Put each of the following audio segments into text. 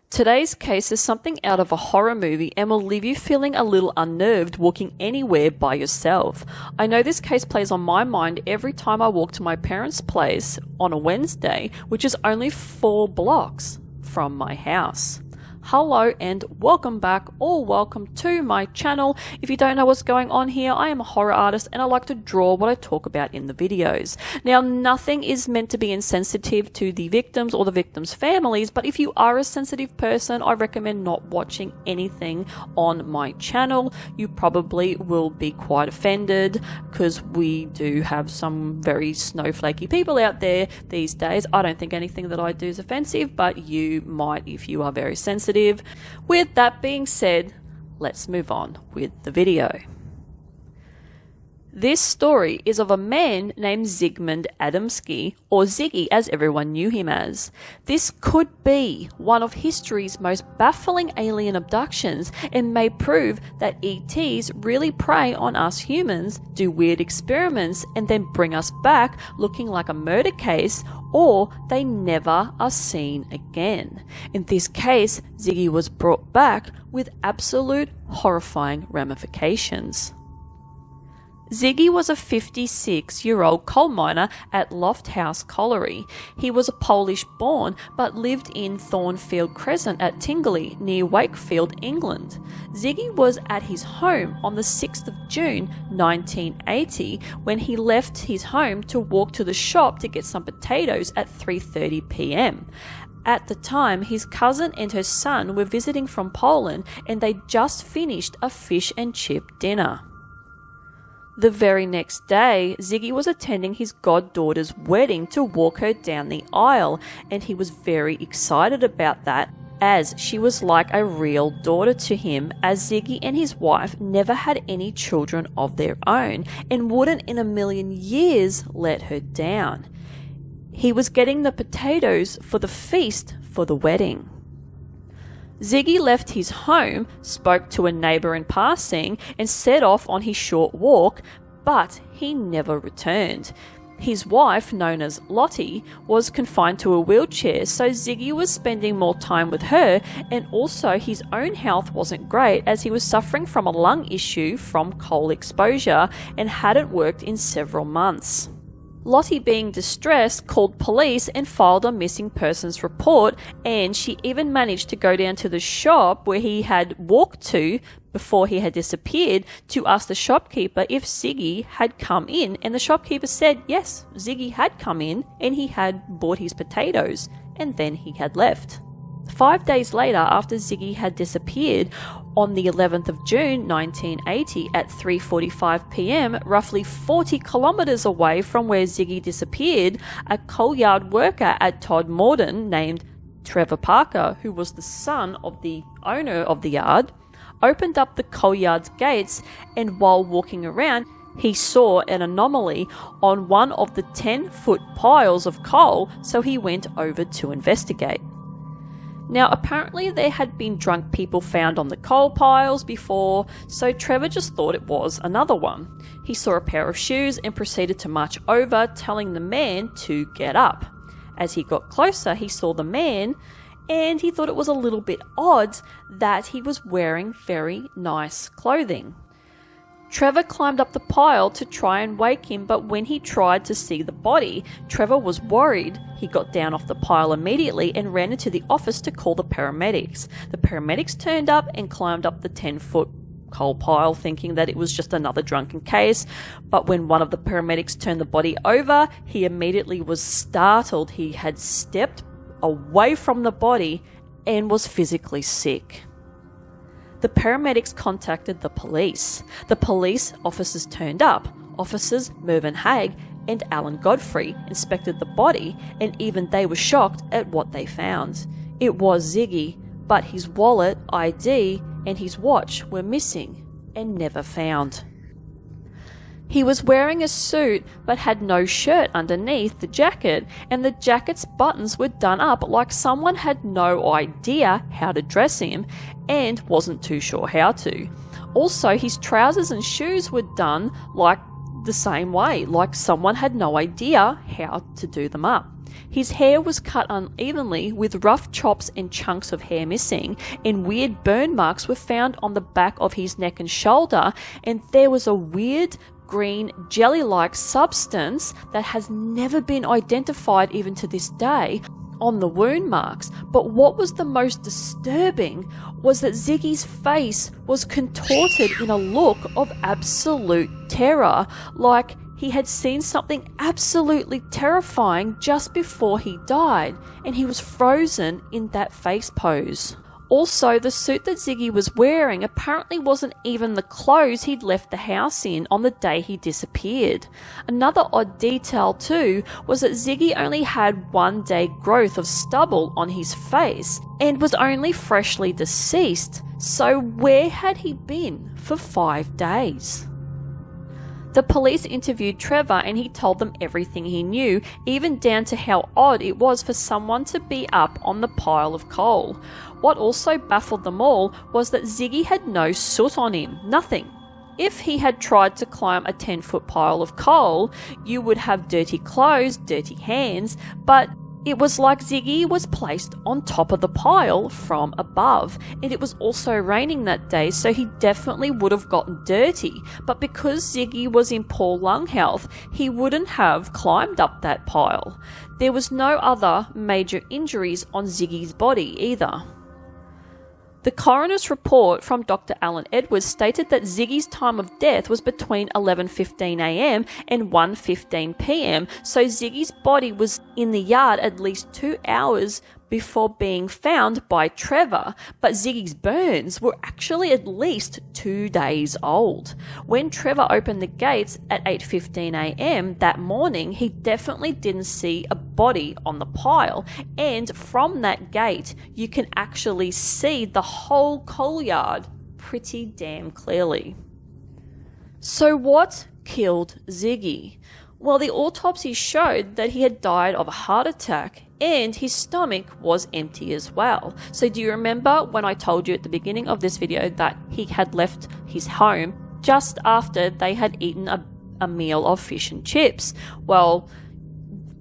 Today's case is something out of a horror movie and will leave you feeling a little unnerved walking anywhere by yourself. I know this case plays on my mind every time I walk to my parents' place on a Wednesday, which is only 4 blocks from my house. Hello and welcome back, or welcome to my channel. If you don't know what's going on here, I am a horror artist and I like to draw what I talk about in the videos. Now, nothing is meant to be insensitive to the victims or the victims' families, but if you are a sensitive person, I recommend not watching anything on my channel. You probably will be quite offended because we do have some very snowflakey people out there these days. I don't think anything that I do is offensive, but you might if you are very sensitive. With that being said, let's move on with the video. This story is of a man named ZIGMUND ADAMSKI, or Ziggy as everyone knew him as. This could be one of history's most baffling alien abductions and may prove that ETs really prey on us humans, do weird experiments, and then bring us back looking like a murder case, or they never are seen again. In this case, Ziggy was brought back with absolute horrifying ramifications. Ziggy was a 56-year-old coal miner at Loft House Colliery. He was a Polish-born but lived in Thornfield Crescent at Tingley, near Wakefield, England. Ziggy was at his home on the 6th of June 1980 when he left his home to walk to the shop to get some potatoes at 3:30 p.m. At the time, his cousin and her son were visiting from Poland and they just finished a fish and chip dinner. The very next day, Ziggy was attending his goddaughter's wedding to walk her down the aisle, and he was very excited about that, as she was like a real daughter to him, as Ziggy and his wife never had any children of their own, and wouldn't in a million years let her down. He was getting the potatoes for the feast for the wedding. Ziggy left his home, spoke to a neighbour in passing, and set off on his short walk, but he never returned. His wife, known as Lottie, was confined to a wheelchair, so Ziggy was spending more time with her, and also his own health wasn't great as he was suffering from a lung issue from coal exposure and hadn't worked in several months. Lottie, being distressed, called police and filed a missing persons report, and she even managed to go down to the shop where he had walked to before he had disappeared to ask the shopkeeper if Ziggy had come in, and the shopkeeper said yes, Ziggy had come in and he had bought his potatoes, and then he had left. 5 days later, after Ziggy had disappeared, on the 11th of June 1980 at 3:45 p.m, roughly 40 kilometres away from where Ziggy disappeared, a coal yard worker at Todmorden named Trevor Parker, who was the son of the owner of the yard, opened up the coal yard's gates, and while walking around, he saw an anomaly on one of the 10-foot piles of coal, so he went over to investigate. Now, apparently there had been drunk people found on the coal piles before, so Trevor just thought it was another one. He saw a pair of shoes and proceeded to march over, telling the man to get up. As he got closer, he saw the man, and he thought it was a little bit odd that he was wearing very nice clothing. Trevor climbed up the pile to try and wake him, but when he tried to see the body, Trevor was worried. He got down off the pile immediately and ran into the office to call the paramedics. The paramedics turned up and climbed up the 10-foot coal pile, thinking that it was just another drunken case, but when one of the paramedics turned the body over, he immediately was startled. He had stepped away from the body and was physically sick. The paramedics contacted the police. The police officers turned up. Officers Mervyn Haig and Alan Godfrey inspected the body, and even they were shocked at what they found. It was Ziggy, but his wallet, ID, and his watch were missing and never found. He was wearing a suit but had no shirt underneath the jacket, and the jacket's buttons were done up like someone had no idea how to dress him and wasn't too sure how to. Also, his trousers and shoes were done like the same way, like someone had no idea how to do them up. His hair was cut unevenly with rough chops and chunks of hair missing, and weird burn marks were found on the back of his neck and shoulder, and there was a weird green jelly-like substance that has never been identified even to this day on the wound marks. But what was the most disturbing was that Ziggy's face was contorted in a look of absolute terror, like he had seen something absolutely terrifying just before he died, and he was frozen in that face pose. Also, the suit that Ziggy was wearing apparently wasn't even the clothes he'd left the house in on the day he disappeared. Another odd detail too was that Ziggy only had 1 day growth of stubble on his face and was only freshly deceased. So where had he been for 5 days? The police interviewed Trevor and he told them everything he knew, even down to how odd it was for someone to be up on the pile of coal. What also baffled them all was that Ziggy had no soot on him, nothing. If he had tried to climb a 10-foot pile of coal, you would have dirty clothes, dirty hands, but it was like Ziggy was placed on top of the pile from above, and it was also raining that day, so he definitely would have gotten dirty. But because Ziggy was in poor lung health, he wouldn't have climbed up that pile. There was no other major injuries on Ziggy's body either. The coroner's report from Dr. Alan Edwards stated that Ziggy's time of death was between 11:15 a.m. and 1:15 p.m, so Ziggy's body was in the yard at least 2 hours before being found by Trevor, but Ziggy's burns were actually at least 2 days old. When Trevor opened the gates at 8:15 a.m. that morning, he definitely didn't see a body on the pile, and from that gate you can actually see the whole coal yard pretty damn clearly. So what killed Ziggy? Well, the autopsy showed that he had died of a heart attack, and his stomach was empty as well. So do you remember when I told you at the beginning of this video that he had left his home just after they had eaten a meal of fish and chips? Well,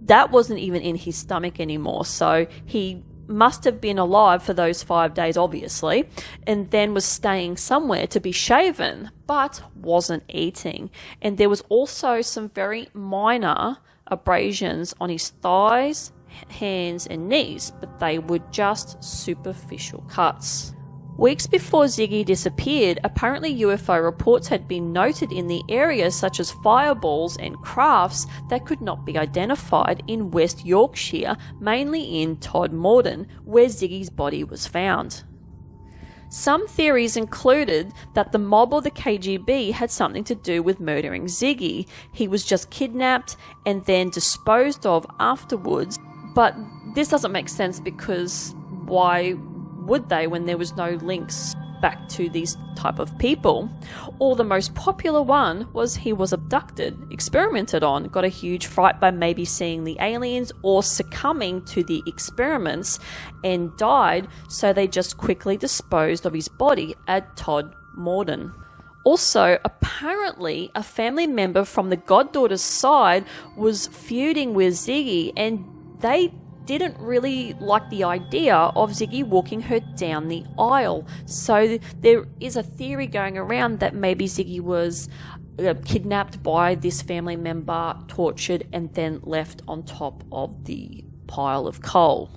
that wasn't even in his stomach anymore, so he must have been alive for those 5 days, obviously, and then was staying somewhere to be shaven, but wasn't eating. And there was also some very minor abrasions on his thighs, hands and knees, but they were just superficial cuts. Weeks before Ziggy disappeared, apparently UFO reports had been noted in the area, such as fireballs and crafts that could not be identified in West Yorkshire, mainly in Todmorden, where Ziggy's body was found. Some theories included that the mob or the KGB had something to do with murdering Ziggy. He was just kidnapped and then disposed of afterwards, but this doesn't make sense because why would they when there was no links back to these type of people? Or the most popular one was he was abducted, experimented on, got a huge fright by maybe seeing the aliens or succumbing to the experiments and died, so they just quickly disposed of his body at Todmorden. Also, apparently, a family member from the goddaughter's side was feuding with Ziggy, and they didn't really like the idea of Ziggy walking her down the aisle. So there is a theory going around that maybe Ziggy was kidnapped by this family member, tortured, and then left on top of the pile of coal.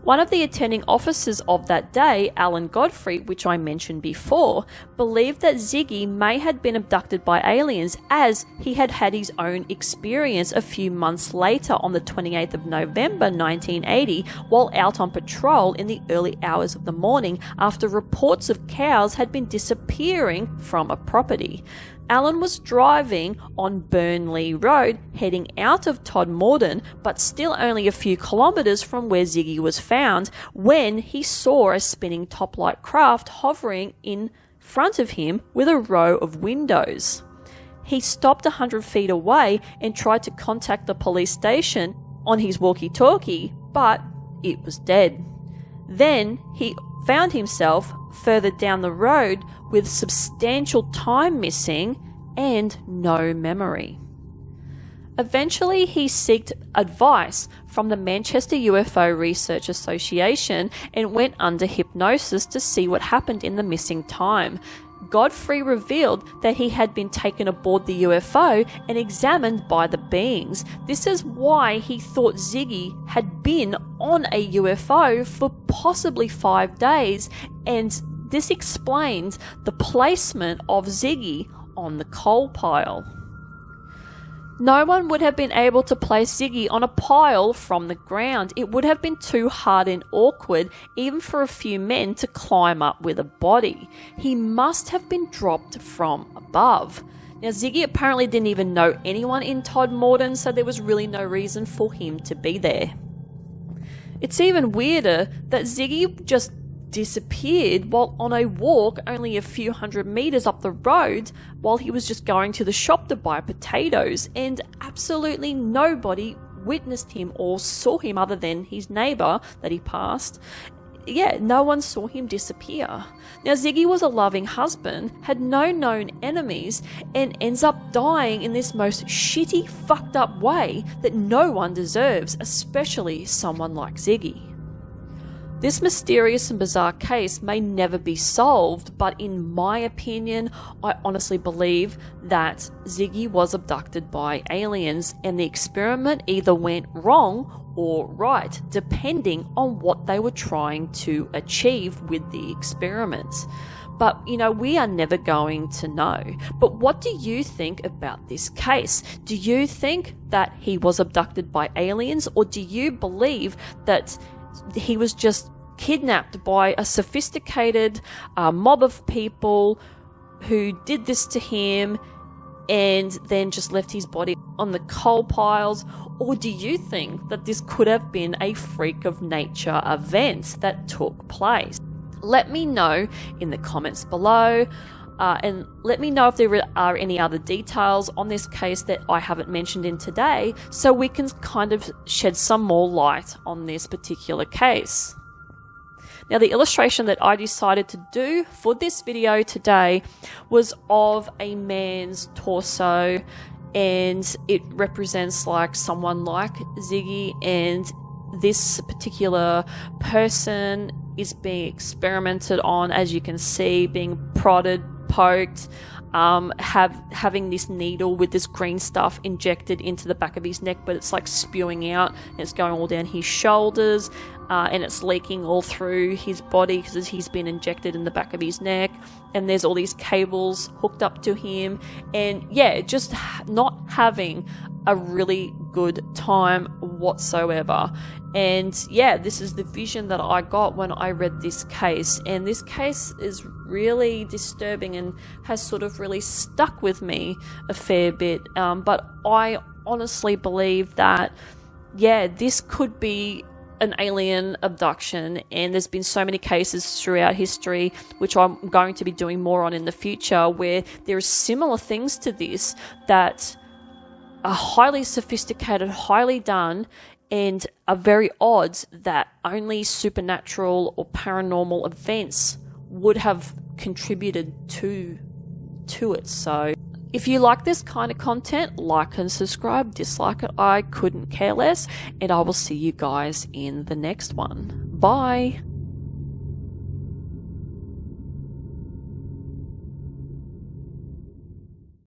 One of the attending officers of that day, Alan Godfrey, which I mentioned before, believed that Ziggy may have been abducted by aliens, as he had had his own experience a few months later on the 28th of November 1980 while out on patrol in the early hours of the morning after reports of cows had been disappearing from a property. Alan was driving on Burnley Road heading out of Todmorden, but still only a few kilometres from where Ziggy was found, when he saw a spinning top-light craft hovering in front of him with a row of windows. He stopped 100 feet away and tried to contact the police station on his walkie-talkie, but it was dead. Then he found himself further down the road with substantial time missing and no memory. Eventually, he sought advice from the Manchester UFO Research Association and went under hypnosis to see what happened in the missing time. Godfrey revealed that he had been taken aboard the UFO and examined by the beings. This is why he thought Ziggy had been on a UFO for possibly 5 days, and this explains the placement of Ziggy on the coal pile. No one would have been able to place Ziggy on a pile from the ground. It would have been too hard and awkward even for a few men to climb up with a body. He must have been dropped from above. Now, Ziggy apparently didn't even know anyone in Todmorden, so there was really no reason for him to be there. It's even weirder that Ziggy just disappeared while on a walk only a few hundred meters up the road while he was just going to the shop to buy potatoes, and absolutely nobody witnessed him or saw him other than his neighbor that he passed. Yeah, no one saw him disappear. Now, Ziggy was a loving husband, had no known enemies, and ends up dying in this most shitty, fucked up way that no one deserves, especially someone like Ziggy. This mysterious and bizarre case may never be solved, but in my opinion, I honestly believe that Ziggy was abducted by aliens and the experiment either went wrong or right, depending on what they were trying to achieve with the experiment. But, we are never going to know. But what do you think about this case? Do you think that he was abducted by aliens, or do you believe that he was just kidnapped by a sophisticated mob of people who did this to him and then just left his body on the coal piles? Or do you think that this could have been a freak of nature event that took place? Let me know in the comments below. And let me know if there are any other details on this case that I haven't mentioned in today, so we can kind of shed some more light on this particular case. Now, the illustration that I decided to do for this video today was of a man's torso, and it represents like someone like Ziggy, and this particular person is being experimented on, as you can see, being prodded, poked, having this needle with this green stuff injected into the back of his neck, but it's like spewing out and it's going all down his shoulders, and it's leaking all through his body because he's been injected in the back of his neck, and there's all these cables hooked up to him, and yeah, just not having a really good time whatsoever. And yeah, this is the vision that I got when I read this case, and this case is really disturbing and has sort of really stuck with me a fair bit, but I honestly believe that yeah, this could be an alien abduction, and there's been so many cases throughout history, which I'm going to be doing more on in the future, where there are similar things to this that are highly sophisticated, highly done, and are very odd that only supernatural or paranormal events would have contributed to it. So if you like this kind of content, like and subscribe. Dislike it, I couldn't care less, and I will see you guys in the next one. Bye.